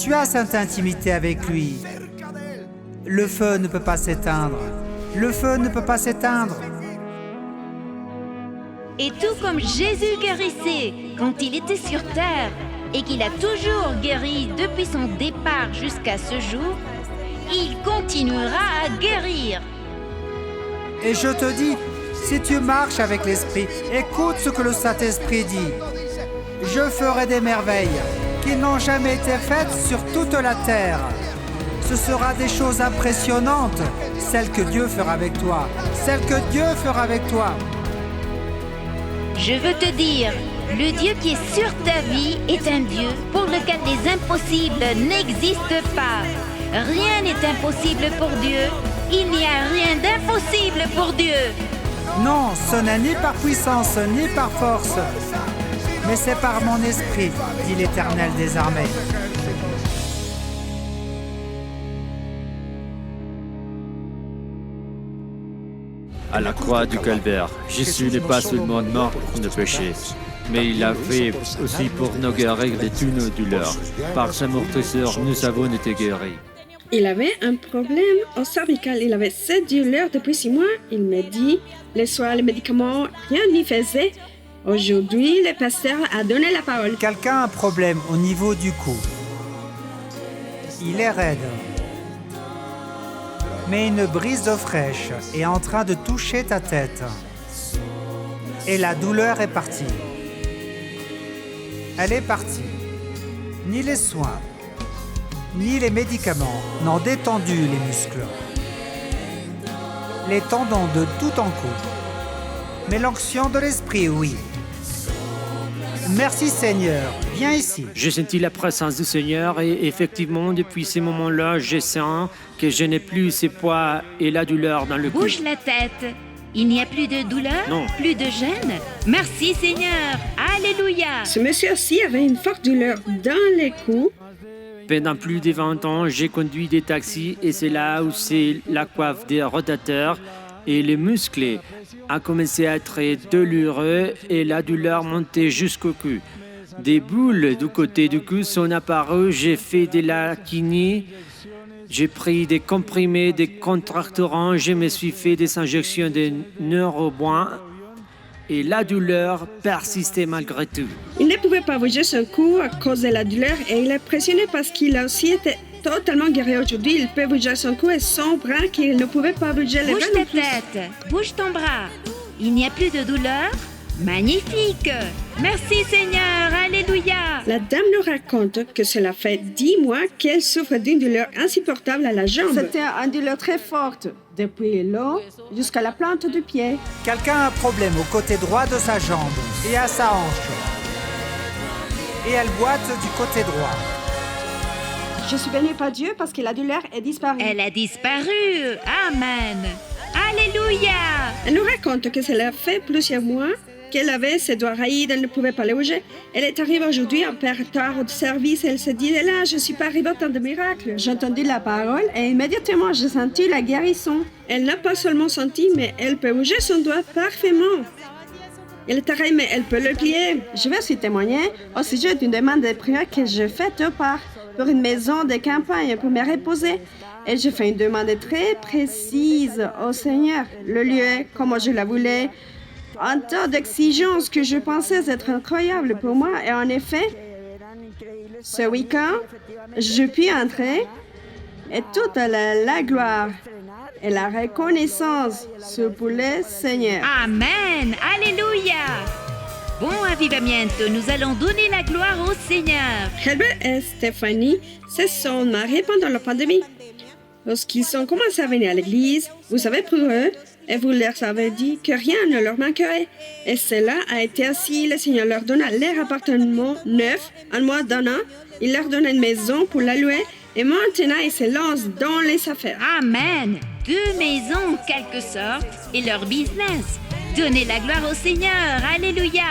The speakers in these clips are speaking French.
tu as cette intimité avec lui, le feu ne peut pas s'éteindre. Le feu ne peut pas s'éteindre. Et tout comme Jésus guérissait quand il était sur terre et qu'il a toujours guéri depuis son départ jusqu'à ce jour, il continuera à guérir. Et je te dis, si tu marches avec l'Esprit, écoute ce que le Saint-Esprit dit. Je ferai des merveilles qui n'ont jamais été faites sur toute la terre. Ce sera des choses impressionnantes, celles que Dieu fera avec toi, celles que Dieu fera avec toi. Je veux te dire, le Dieu qui est sur ta vie est un Dieu pour lequel les impossibles n'existent pas. Rien n'est impossible pour Dieu. Il n'y a rien d'impossible pour Dieu. Non, ce n'est ni par puissance, ni par force, mais c'est par mon esprit, dit l'Éternel des armées. À la croix du calvaire, Jésus n'est pas seulement mort pour nos péchés, mais il l'a fait aussi pour nous guérir de toutes nos douleurs. Par sa meurtrissure, nous avons été guéris. Il avait un problème au cervical. Il avait cette douleur depuis 6 mois. Il m'a dit, les soirs, les médicaments, rien n'y faisait. Aujourd'hui, le pasteur a donné la parole. Quelqu'un a un problème au niveau du cou. Il est raide. Mais une brise d'eau fraîche est en train de toucher ta tête. Et la douleur est partie. Elle est partie. Ni les soins, ni les médicaments n'ont détendu les muscles. Les tendons de tout en cou. Mais l'onction de l'esprit, oui. Merci Seigneur, viens ici. J'ai senti la présence du Seigneur et effectivement, depuis ces moments-là, je sens que je n'ai plus ce poids et la douleur dans le cou. Bouge la tête. Il n'y a plus de douleur, Non. plus de gêne. Merci Seigneur. Alléluia. Ce monsieur-ci avait une forte douleur dans les coups. Pendant plus de 20 ans, j'ai conduit des taxis et c'est là où c'est la coiffe des rotateurs et les muscles a commencé à être douloureux et la douleur montait jusqu'au cou. Des boules du côté du cou sont apparues, j'ai fait de la kiné, j'ai pris des comprimés, des contracturants, je me suis fait des injections de neurobois et la douleur persistait malgré tout. Il ne pouvait pas bouger son cou à cause de la douleur et il est impressionné parce qu'il a aussi été totalement guéri aujourd'hui. Il peut bouger son cou et son bras qu'il ne pouvait pas bouger les Bouge bras non ta plus. tête. Bouge ton bras. Il n'y a plus de douleur. Magnifique. Merci Seigneur. Alléluia. La dame nous raconte que cela fait 10 mois qu'elle souffre d'une douleur insupportable à la jambe. C'était une douleur très forte, depuis l'eau jusqu'à la plante du pied. Quelqu'un a un problème au côté droit de sa jambe et à sa hanche. Et elle boite du côté droit. Je suis bénie par Dieu parce que la douleur est disparue. Elle a disparu. Amen. Alléluia. Elle nous raconte que cela fait plusieurs mois qu'elle avait ses doigts raillés, elle ne pouvait pas les bouger. Elle est arrivée aujourd'hui en retard de service. Elle se dit, là, je ne suis pas arrivée au temps de miracle. J'ai entendu la parole et immédiatement j'ai senti la guérison. Elle n'a pas seulement senti, mais elle peut bouger son doigt parfaitement. Elle est arrêtée, mais elle peut le plier. Je vais aussi témoigner au sujet d'une demande de prière que j'ai faite pour une maison de campagne pour me reposer. Et j'ai fait une demande très précise au Seigneur. Le lieu, comment je la voulais, un tas d'exigences que je pensais être incroyables pour moi. Et en effet, ce week-end, je puis entrer et toute la gloire et la reconnaissance sont pour le Seigneur. Amen. Alléluia. Bon avivamiento, nous allons donner la gloire au Seigneur. Herbert et Stéphanie se sont mariés pendant la pandémie. Lorsqu'ils ont commencé à venir à l'église, vous avez pour eux, et vous leur avez dit que rien ne leur manquerait. Et cela a été ainsi. Le Seigneur leur donna leur appartement neuf. En moins d'un an, il leur donna une maison pour la louer. Et maintenant, ils se lancent dans les affaires. Amen. 2 maisons en quelque sorte et leur business. Donnez la gloire au Seigneur. Alléluia.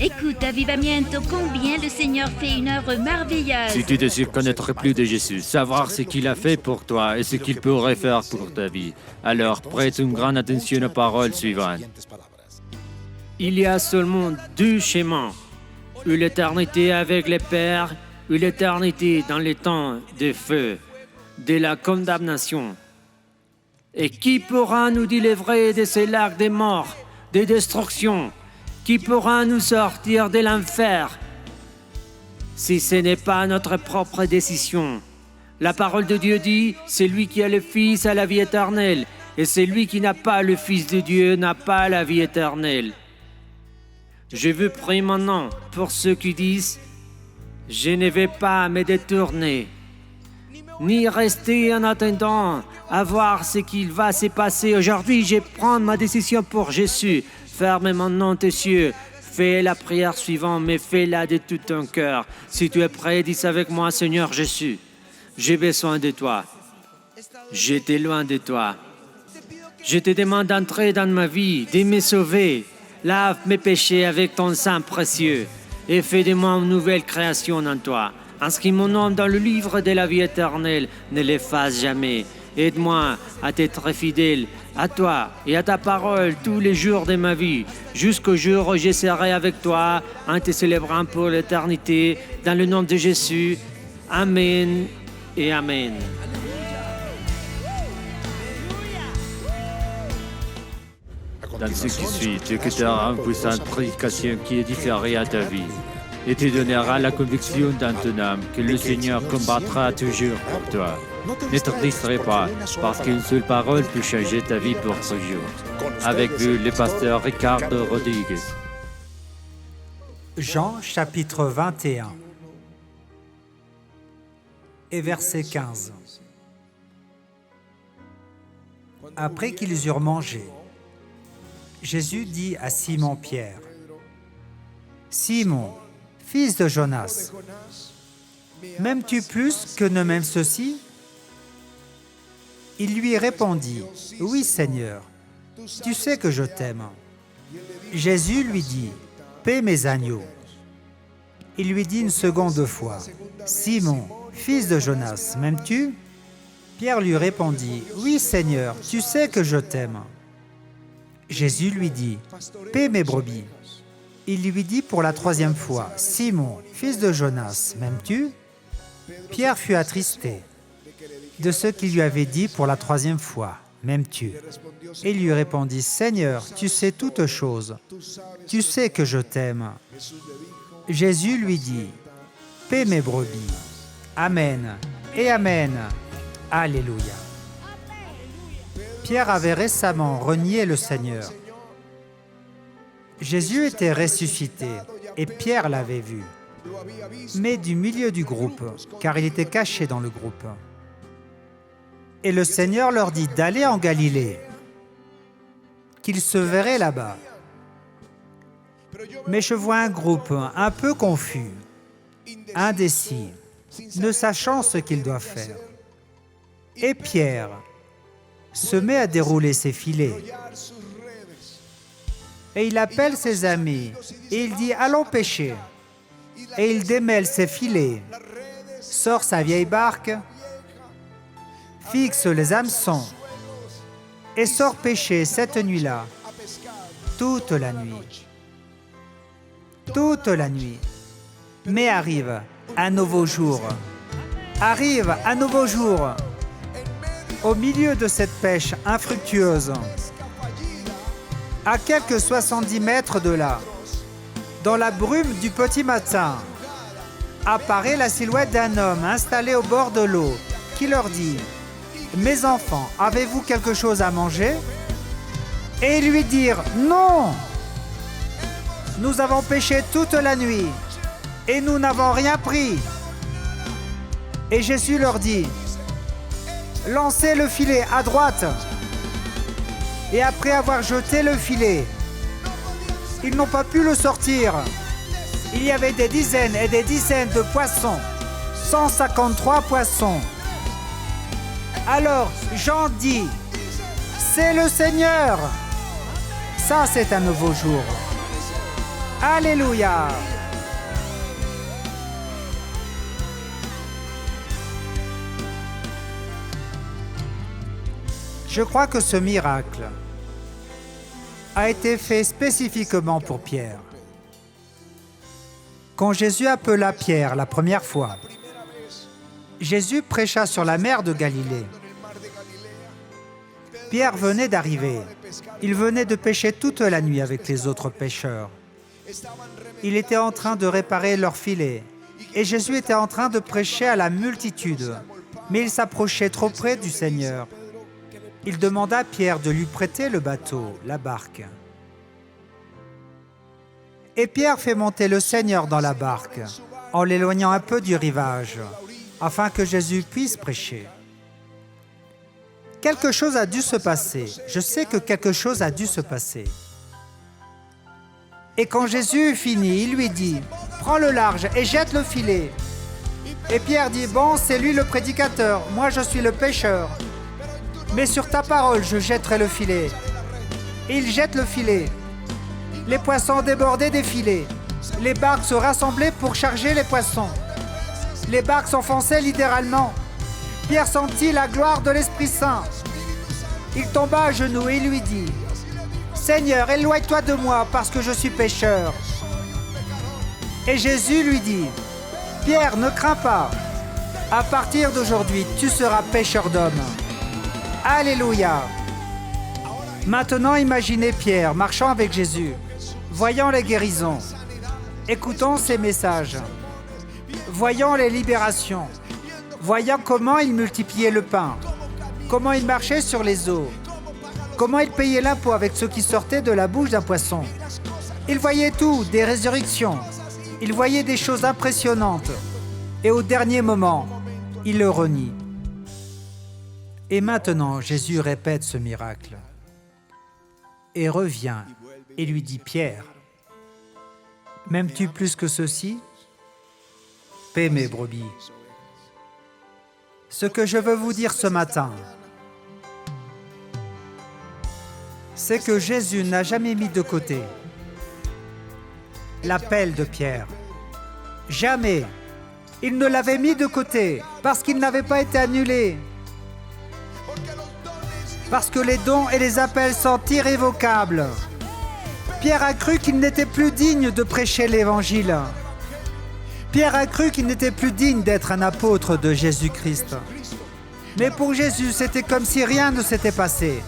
Écoute, Avivamiento, combien le Seigneur fait une œuvre merveilleuse. Si tu désires connaître plus de Jésus, savoir ce qu'il a fait pour toi et ce qu'il pourrait faire pour ta vie, alors prête une grande attention aux paroles suivantes. Il y a seulement 2 chemins, ou l'éternité avec le Père ou l'éternité dans les temps de feu, de la condamnation. Et qui pourra nous délivrer de ces lacs des morts, des destructions? Qui pourra nous sortir de l'enfer? Si ce n'est pas notre propre décision. La parole de Dieu dit, c'est lui qui a le Fils à la vie éternelle, et celui qui n'a pas le Fils de Dieu n'a pas la vie éternelle. Je veux prier maintenant pour ceux qui disent, je ne vais pas me détourner, ni rester en attendant à voir ce qu'il va se passer. Aujourd'hui, je prends ma décision pour Jésus. Ferme maintenant tes yeux. Fais la prière suivante, mais fais-la de tout ton cœur. Si tu es prêt, dis avec moi, Seigneur Jésus, j'ai besoin de toi. J'étais loin de toi. Je te demande d'entrer dans ma vie, de me sauver. Lave mes péchés avec ton sang précieux et fais de moi une nouvelle création en toi. Inscris mon nom dans le livre de la vie éternelle, ne l'efface jamais. Aide-moi à être fidèle à toi et à ta parole tous les jours de ma vie, jusqu'au jour où je serai avec toi en te célébrant pour l'éternité. Dans le nom de Jésus, Amen et Amen. Dans ce qui suit, Dieu quittera une puissante prédication qui édifiera à ta vie et te donnera la conviction dans ton âme que le Seigneur combattra toujours pour toi. Ne te distrais pas, parce qu'une seule parole peut changer ta vie pour toujours. Avec vous, le pasteur Ricardo Rodriguez. Jean chapitre 21 et verset 15. Après qu'ils eurent mangé, Jésus dit à Simon-Pierre, « Simon, fils de Jonas, m'aimes-tu plus que ne m'aiment ceux-ci » Il lui répondit, « Oui, Seigneur, tu sais que je t'aime. » Jésus lui dit, « Paie mes agneaux. » Il lui dit une seconde fois, « Simon, fils de Jonas, m'aimes-tu » Pierre lui répondit, « Oui, Seigneur, tu sais que je t'aime. » Jésus lui dit, « Paie mes brebis. » Il lui dit pour la troisième fois, « Simon, fils de Jonas, m'aimes-tu » Pierre fut attristé de ce qu'il lui avait dit pour la troisième fois, « M'aimes-tu » Et il lui répondit, « Seigneur, tu sais toutes choses. Tu sais que je t'aime. » Jésus lui dit, « Paie mes brebis. » Amen et Amen. Alléluia. Pierre avait récemment renié le Seigneur. Jésus était ressuscité et Pierre l'avait vu, mais du milieu du groupe, car il était caché dans le groupe. Et le Seigneur leur dit d'aller en Galilée, qu'ils se verraient là-bas. Mais je vois un groupe un peu confus, indécis, ne sachant ce qu'ils doivent faire. Et Pierre se met à dérouler ses filets. Et il appelle ses amis et il dit « Allons pêcher ». Et il démêle ses filets, sort sa vieille barque, fixe les hameçons et sort pêcher cette nuit-là, toute la nuit. Toute la nuit. Mais arrive un nouveau jour. Arrive un nouveau jour. Au milieu de cette pêche infructueuse, à quelques 70 mètres de là, dans la brume du petit matin, apparaît la silhouette d'un homme installé au bord de l'eau qui leur dit « Mes enfants, avez-vous quelque chose à manger ?» Et ils lui dirent « Non, nous avons pêché toute la nuit et nous n'avons rien pris. » Et Jésus leur dit « Lancez le filet à droite. » Et après avoir jeté le filet, ils n'ont pas pu le sortir. Il y avait des dizaines et des dizaines de poissons, 153 poissons. Alors Jean dit, c'est le Seigneur. Ça, c'est un nouveau jour. Alléluia. Je crois que ce miracle a été fait spécifiquement pour Pierre. Quand Jésus appela Pierre la première fois, Jésus prêcha sur la mer de Galilée. Pierre venait d'arriver. Il venait de pêcher toute la nuit avec les autres pêcheurs. Il était en train de réparer leurs filets. Et Jésus était en train de prêcher à la multitude. Mais il s'approchait trop près du Seigneur. Il demanda à Pierre de lui prêter le bateau, la barque. Et Pierre fait monter le Seigneur dans la barque, en l'éloignant un peu du rivage, afin que Jésus puisse prêcher. Quelque chose a dû se passer. Je sais que quelque chose a dû se passer. Et quand Jésus eut fini, il lui dit, « Prends le large et jette le filet. » Et Pierre dit, « Bon, c'est lui le prédicateur, moi je suis le pêcheur. Mais sur ta parole, je jetterai le filet. » Et il jette le filet. Les poissons débordaient des filets. Les barques se rassemblaient pour charger les poissons. Les barques s'enfonçaient littéralement. Pierre sentit la gloire de l'Esprit Saint. Il tomba à genoux et lui dit, « Seigneur, éloigne-toi de moi parce que je suis pécheur. » Et Jésus lui dit, « Pierre, ne crains pas. À partir d'aujourd'hui, tu seras pêcheur d'hommes. » Alléluia. Maintenant, imaginez Pierre marchant avec Jésus, voyant les guérisons, écoutant ses messages, voyant les libérations, voyant comment il multipliait le pain, comment il marchait sur les eaux, comment il payait l'impôt avec ce qui sortait de la bouche d'un poisson. Il voyait tout, des résurrections, il voyait des choses impressionnantes, et au dernier moment, il le renie. Et maintenant, Jésus répète ce miracle, et revient et lui dit, « Pierre, m'aimes-tu plus que ceci? Paie mes brebis. » Ce que je veux vous dire ce matin, c'est que Jésus n'a jamais mis de côté l'appel de Pierre. Jamais. Il ne l'avait mis de côté parce qu'il n'avait pas été annulé. Parce que les dons et les appels sont irrévocables. Pierre a cru qu'il n'était plus digne de prêcher l'Évangile. Pierre a cru qu'il n'était plus digne d'être un apôtre de Jésus-Christ. Mais pour Jésus, c'était comme si rien ne s'était passé.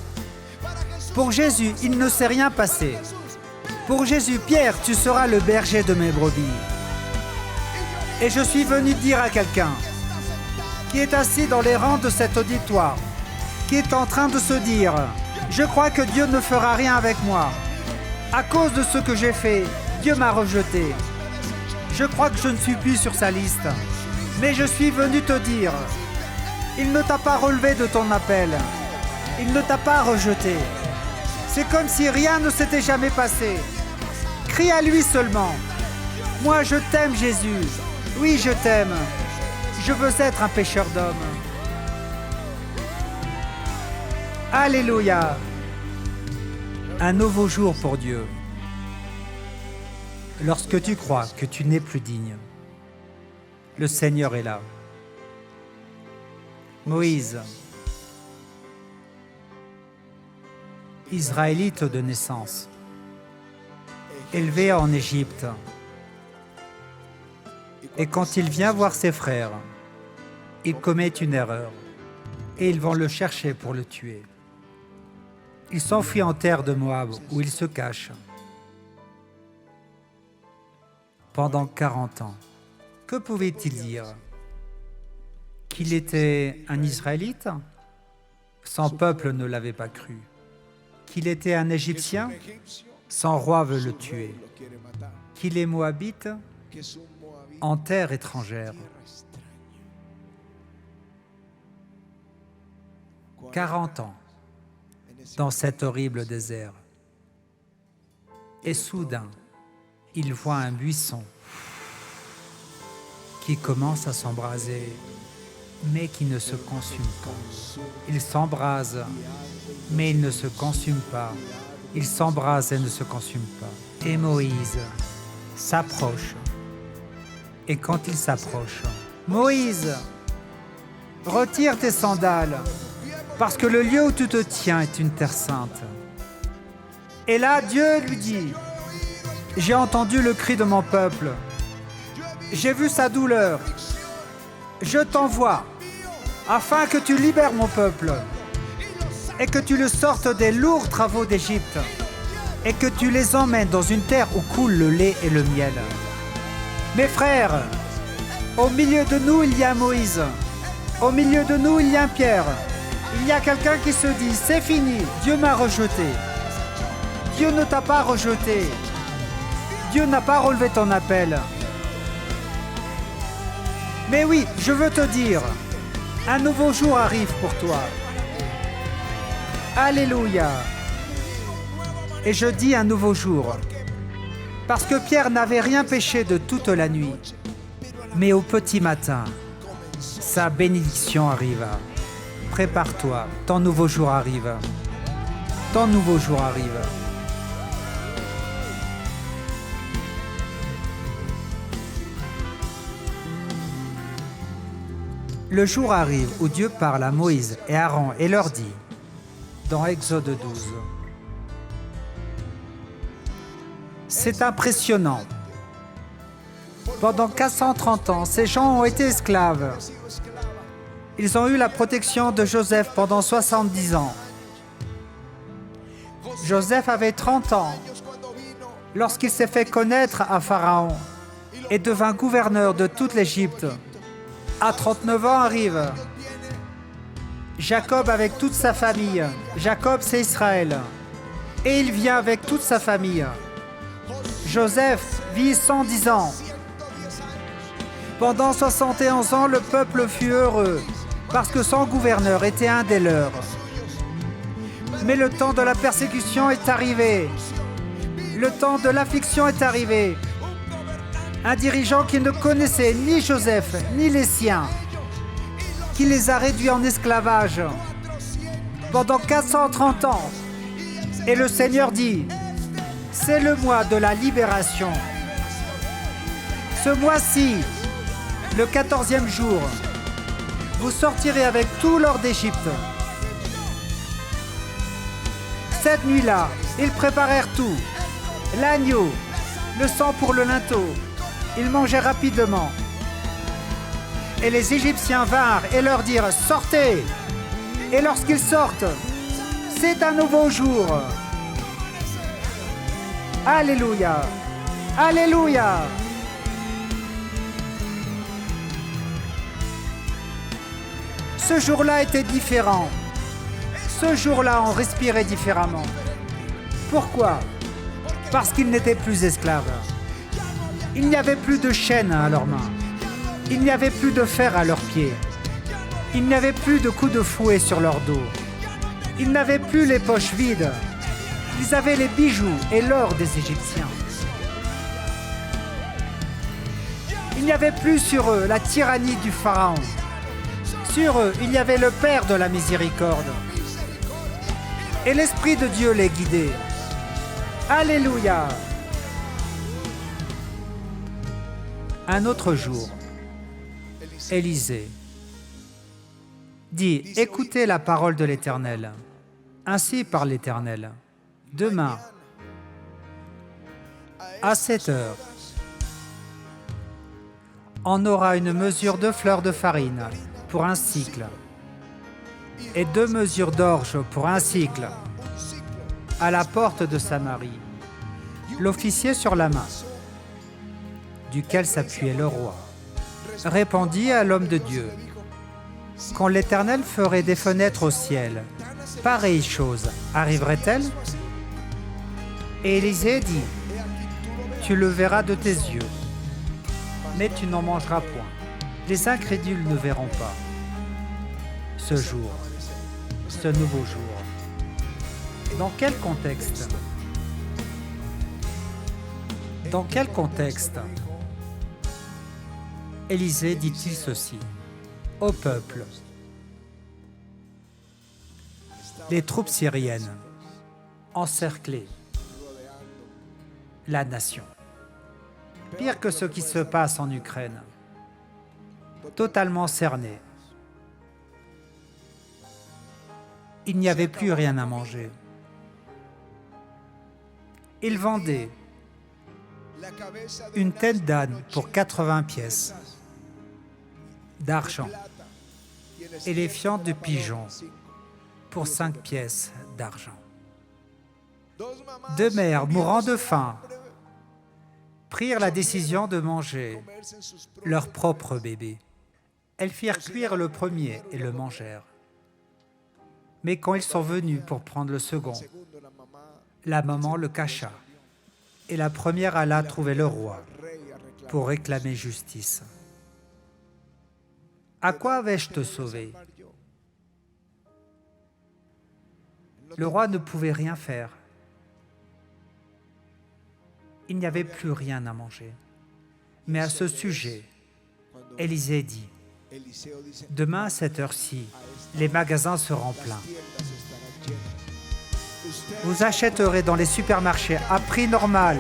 Pour Jésus, il ne s'est rien passé. Pour Jésus, Pierre, tu seras le berger de mes brebis. Et je suis venu dire à quelqu'un qui est assis dans les rangs de cet auditoire, qui est en train de se dire, je crois que Dieu ne fera rien avec moi. À cause de ce que j'ai fait, Dieu m'a rejeté. Je crois que je ne suis plus sur sa liste. Mais je suis venu te dire, il ne t'a pas relevé de ton appel. Il ne t'a pas rejeté. C'est comme si rien ne s'était jamais passé. Crie à lui seulement. Moi, je t'aime, Jésus. Oui, je t'aime. Je veux être un pêcheur d'hommes. Alléluia. Un nouveau jour pour Dieu. Lorsque tu crois que tu n'es plus digne, le Seigneur est là. Moïse, Israélite de naissance, élevé en Égypte. Et quand il vient voir ses frères, il commet une erreur et ils vont le chercher pour le tuer. Il s'enfuit en terre de Moab où il se cache. Pendant 40 ans, que pouvait-il dire? Qu'il était un Israélite? Son peuple ne l'avait pas cru. Qu'il était un Égyptien? Son roi veut le tuer. Qu'il est Moabite? En terre étrangère. 40 ans dans cet horrible désert. Et soudain, il voit un buisson qui commence à s'embraser, mais qui ne se consume pas. Il s'embrase, mais il ne se consume pas. Il s'embrase et ne se consume pas. Et Moïse s'approche. Et quand il s'approche, Moïse, retire tes sandales, parce que le lieu où tu te tiens est une terre sainte. Et là, Dieu lui dit, j'ai entendu le cri de mon peuple. J'ai vu sa douleur. Je t'envoie afin que tu libères mon peuple et que tu le sortes des lourds travaux d'Égypte et que tu les emmènes dans une terre où coule le lait et le miel. Mes frères, au milieu de nous, il y a Moïse. Au milieu de nous, il y a Pierre. Il y a quelqu'un qui se dit, c'est fini, Dieu m'a rejeté. Dieu ne t'a pas rejeté. Dieu n'a pas relevé ton appel. Mais oui, je veux te dire, un nouveau jour arrive pour toi. Alléluia. Et je dis un nouveau jour, parce que Pierre n'avait rien péché de toute la nuit. Mais au petit matin, sa bénédiction arrive. Prépare-toi, ton nouveau jour arrive. Ton nouveau jour arrive. Le jour arrive où Dieu parle à Moïse et Aaron et leur dit, dans Exode 12, c'est impressionnant. Pendant 430 ans, ces gens ont été esclaves. Ils ont eu la protection de Joseph pendant 70 ans. Joseph avait 30 ans lorsqu'il s'est fait connaître à Pharaon et devint gouverneur de toute l'Égypte. À 39 ans arrive Jacob avec toute sa famille. Jacob, c'est Israël. Et il vient avec toute sa famille. Joseph vit 110 ans. Pendant 71 ans, le peuple fut heureux parce que son gouverneur était un des leurs. Mais le temps de la persécution est arrivé. Le temps de l'affliction est arrivé. Un dirigeant qui ne connaissait ni Joseph ni les siens, qui les a réduits en esclavage pendant 430 ans. Et le Seigneur dit, c'est le mois de la libération. Ce mois-ci, le 14e jour, vous sortirez avec tout l'or d'Égypte. Cette nuit-là, ils préparèrent tout, l'agneau, le sang pour le linteau. Ils mangeaient rapidement. Et les Égyptiens vinrent et leur dirent, sortez. Et lorsqu'ils sortent, c'est un nouveau jour. Alléluia. Alléluia. Ce jour-là était différent. Ce jour-là, on respirait différemment. Pourquoi? Parce qu'ils n'étaient plus esclaves. Il n'y avait plus de chaînes à leurs mains. Il n'y avait plus de fer à leurs pieds. Il n'y avait plus de coups de fouet sur leur dos. Ils n'avaient plus les poches vides. Ils avaient les bijoux et l'or des Égyptiens. Il n'y avait plus sur eux la tyrannie du Pharaon. Sur eux, il y avait le Père de la miséricorde. Et l'Esprit de Dieu les guidait. Alléluia! Un autre jour, Élisée dit, écoutez la parole de l'Éternel. Ainsi parle l'Éternel. Demain, à 7 heures, on aura une mesure de fleur de farine pour un cycle et 2 mesures d'orge pour un cycle à la porte de Samarie. L'officier sur la main, duquel s'appuyait le roi, répondit à l'homme de Dieu, quand l'Éternel ferait des fenêtres au ciel, pareille chose arriverait-elle? Et Élisée dit, tu le verras de tes yeux, mais tu n'en mangeras point. Les incrédules ne verront pas ce jour, ce nouveau jour. Dans quel contexte? Dans quel contexte Élisée dit-il ceci au peuple? Les troupes syriennes encerclaient la nation. Pire que ce qui se passe en Ukraine. Totalement cernés. Il n'y avait plus rien à manger. Ils vendaient une tête d'âne pour 80 pièces d'argent et les fientes de pigeon pour 5 pièces d'argent. 2 mères mourant de faim prirent la décision de manger leur propre bébé. Elles firent cuire le premier et le mangèrent. Mais quand ils sont venus pour prendre le second, la maman le cacha et la première alla trouver le roi pour réclamer justice. À quoi vais-je te sauver? Le roi ne pouvait rien faire. Il n'y avait plus rien à manger. Mais à ce sujet, Élisée dit, « Demain à cette heure-ci, les magasins seront pleins. Vous achèterez dans les supermarchés à prix normal.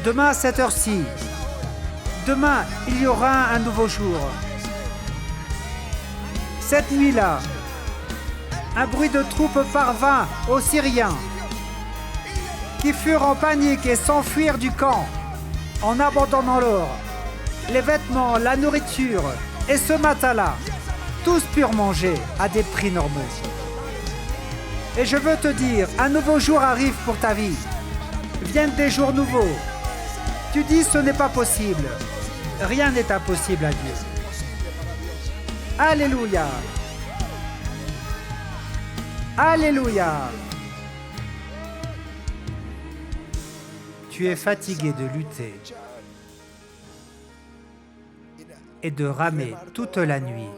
Demain à cette heure-ci, demain, il y aura un nouveau jour. Cette nuit-là, un bruit de troupes parvint aux Syriens, qui furent en panique et s'enfuirent du camp, en abandonnant l'or, les vêtements, la nourriture, et ce matin-là, tous purent manger à des prix normaux. Et je veux te dire, un nouveau jour arrive pour ta vie. Viennent des jours nouveaux. Tu dis ce n'est pas possible. Rien n'est impossible à Dieu. Alléluia. Alléluia. Tu es fatigué de lutter et de ramer toute la nuit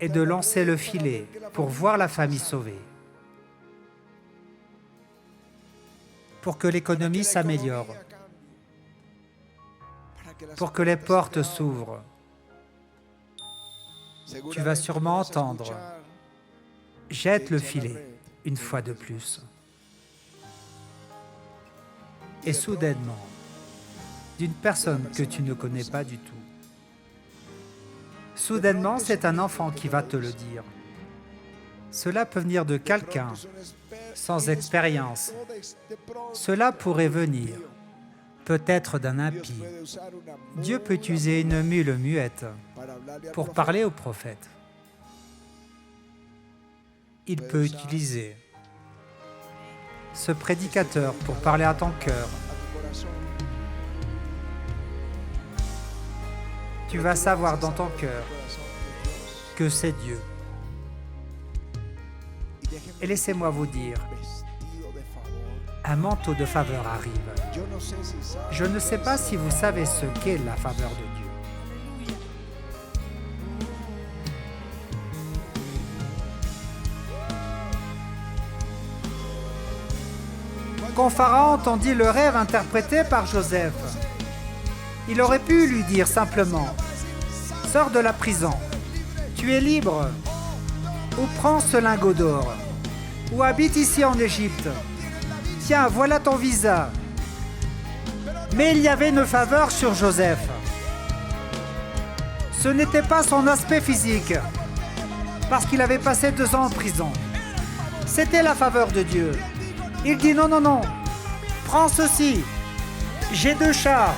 et de lancer le filet pour voir la famille sauvée, pour que l'économie s'améliore, pour que les portes s'ouvrent. Tu vas sûrement entendre « Jette le filet » une fois de plus. Et soudainement, d'une personne que tu ne connais pas du tout. Soudainement, c'est un enfant qui va te le dire. Cela peut venir de quelqu'un sans expérience. Cela pourrait venir peut-être d'un impie. Dieu peut utiliser une mule muette pour parler au prophète. Il peut utiliser ce prédicateur pour parler à ton cœur. Tu vas savoir dans ton cœur que c'est Dieu. Et laissez-moi vous dire, un manteau de faveur arrive. Je ne sais pas si vous savez ce qu'est la faveur de Dieu. Quand Pharaon entendit le rêve interprété par Joseph, il aurait pu lui dire simplement « Sors de la prison, tu es libre, ou prends ce lingot d'or, ou habite ici en Égypte. Tiens, voilà ton visa. » Mais il y avait une faveur sur Joseph. Ce n'était pas son aspect physique, parce qu'il avait passé 2 ans en prison. C'était la faveur de Dieu. Il dit non, non, non, prends ceci, j'ai 2 chars,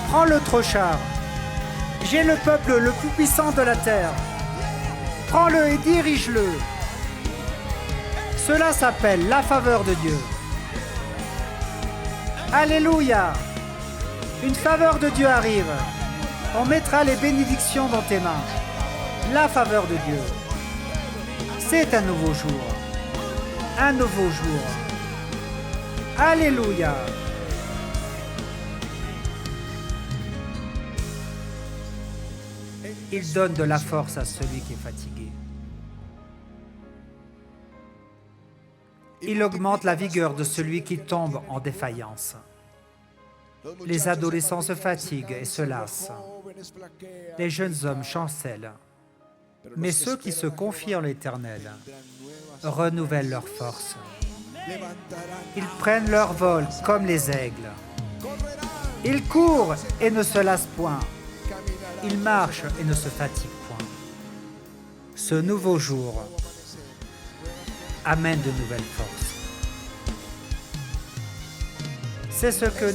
prends l'autre char, j'ai le peuple le plus puissant de la terre, prends-le et dirige-le. Cela s'appelle la faveur de Dieu. Alléluia, une faveur de Dieu arrive, on mettra les bénédictions dans tes mains. La faveur de Dieu, c'est un nouveau jour, un nouveau jour. Alléluia. Il donne de la force à celui qui est fatigué. Il augmente la vigueur de celui qui tombe en défaillance. Les adolescents se fatiguent et se lassent. Les jeunes hommes chancellent. Mais ceux qui se confient en l'Éternel renouvellent leur force. Ils prennent leur vol comme les aigles. Ils courent et ne se lassent point. Ils marchent et ne se fatiguent point. Ce nouveau jour amène de nouvelles forces. C'est ce que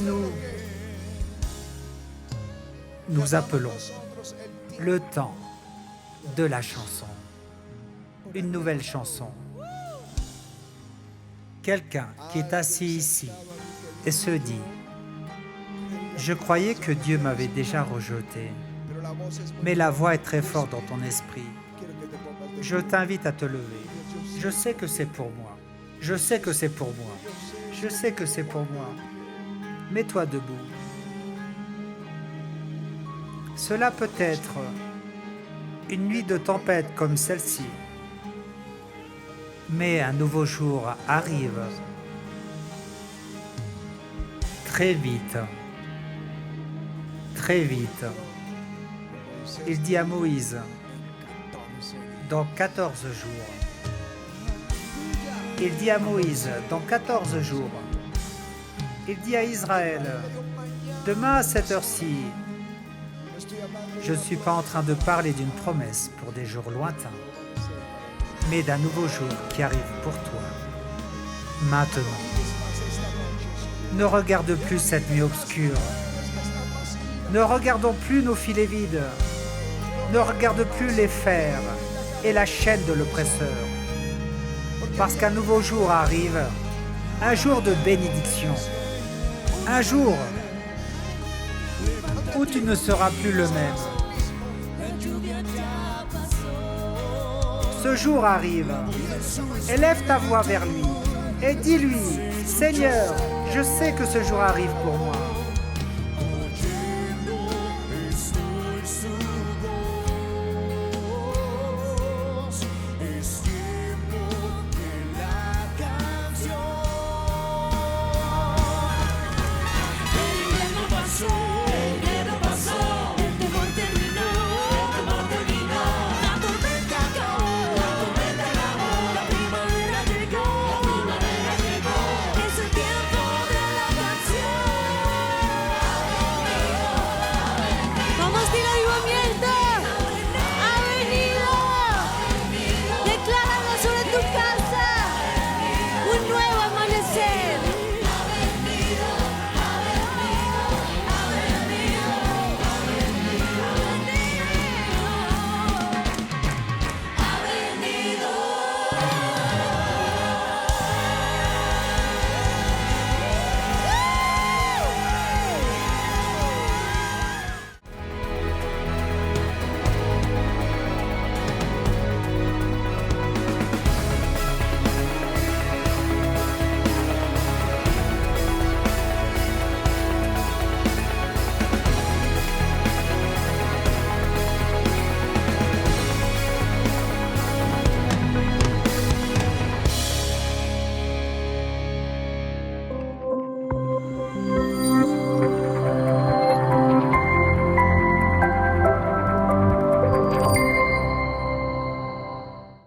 nous appelons le temps de la chanson. Une nouvelle chanson. Quelqu'un qui est assis ici et se dit « Je croyais que Dieu m'avait déjà rejeté, mais la voix est très forte dans ton esprit. Je t'invite à te lever. Je sais que c'est pour moi. Je sais que c'est pour moi. Je sais que c'est pour moi. Mets-toi debout. » Cela peut être une nuit de tempête comme celle-ci, mais un nouveau jour arrive très vite, très vite. Il dit à Moïse, dans 14 jours. Il dit à Moïse, dans 14 jours. Il dit à Israël, demain à cette heure-ci. Je ne suis pas en train de parler d'une promesse pour des jours lointains, mais d'un nouveau jour qui arrive pour toi, maintenant. Ne regarde plus cette nuit obscure. Ne regardons plus nos filets vides. Ne regarde plus les fers et la chaîne de l'oppresseur. Parce qu'un nouveau jour arrive, un jour de bénédiction, un jour où tu ne seras plus le même. Ce jour arrive. Élève ta voix vers lui et dis-lui, Seigneur, je sais que ce jour arrive pour moi.